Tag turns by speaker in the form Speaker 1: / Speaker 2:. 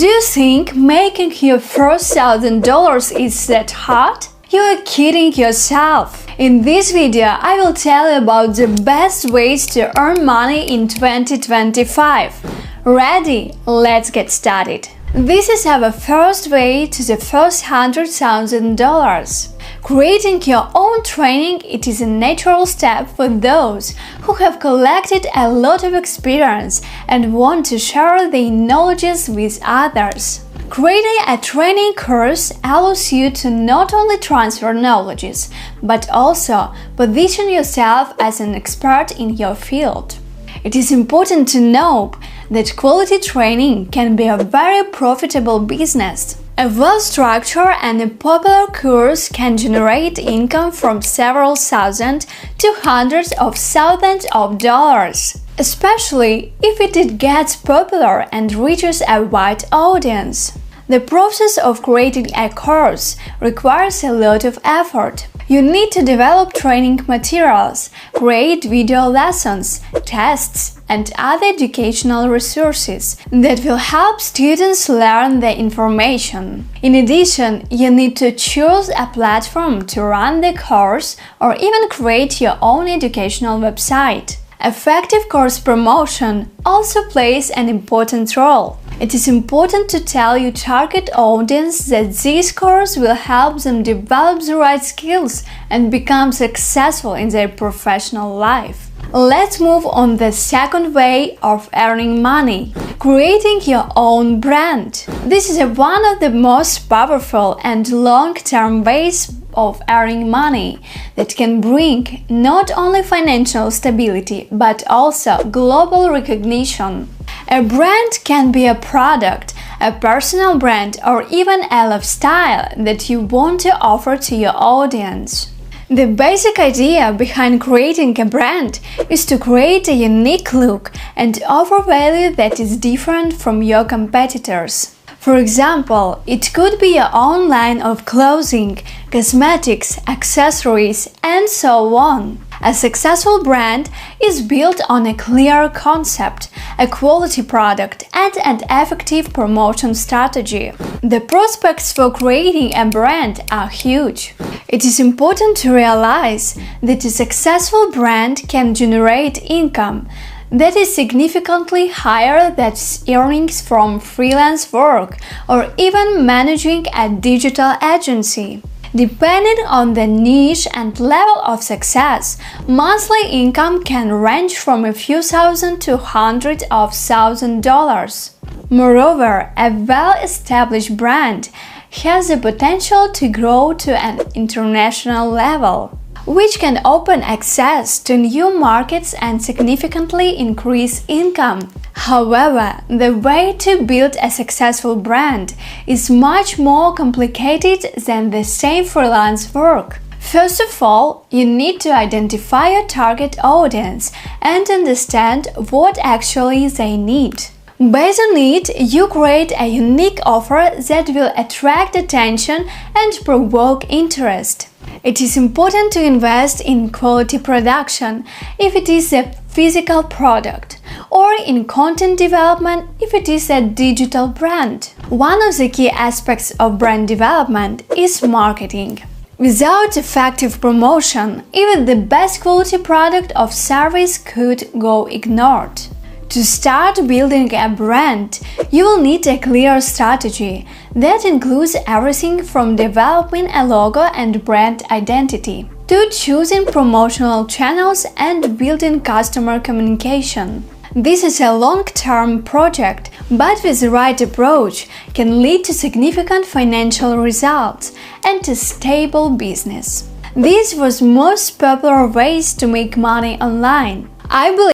Speaker 1: Do you think making your first $1,000 is that hard? You are kidding yourself. In this video, I will tell you about the best ways to earn money in 2025. Ready? Let's get started. This is our first way to the first $100,000. Creating your own training, it is a natural step for those who have collected a lot of experience and want to share their knowledge with others. Creating a training course allows you to not only transfer knowledge, but also position yourself as an expert in your field. It is important to know that quality training can be a very profitable business. A well-structured and a popular course can generate income from several thousand to hundreds of thousands of dollars, especially if it gets popular and reaches a wide audience. The process of creating a course requires a lot of effort. You need to develop training materials, create video lessons, tests, and other educational resources that will help students learn the information. In addition, you need to choose a platform to run the course or even create your own educational website. Effective course promotion also plays an important role. It is important to tell your target audience that this course will help them develop the right skills and become successful in their professional life. Let's move on the second way of earning money: creating your own brand. This is one of the most powerful and long-term ways of earning money that can bring not only financial stability but also global recognition. A brand can be a product, a personal brand, or even a lifestyle that you want to offer to your audience. The basic idea behind creating a brand is to create a unique look and offer value that is different from your competitors. For example, it could be your own line of clothing, cosmetics, accessories, and so on. A successful brand is built on a clear concept, a quality product, and an effective promotion strategy. The prospects for creating a brand are huge. It is important to realize that a successful brand can generate income that is significantly higher than earnings from freelance work or even managing a digital agency. Depending on the niche and level of success, monthly income can range from a few thousand to hundreds of thousands of dollars. Moreover, a well-established brand has the potential to grow to an international level, which can open access to new markets and significantly increase income. However, the way to build a successful brand is much more complicated than the same freelance work. First of all, you need to identify your target audience and understand what actually they need. Based on it, you create a unique offer that will attract attention and provoke interest. It is important to invest in quality production if it is a physical product, or in content development if it is a digital brand. One of the key aspects of brand development is marketing. Without effective promotion, even the best quality product or service could go ignored. To start building a brand, you will need a clear strategy that includes everything from developing a logo and brand identity to choosing promotional channels and building customer communication. This is a long-term project, but with the right approach can lead to significant financial results and a stable business. This was most popular ways to make money online. I believe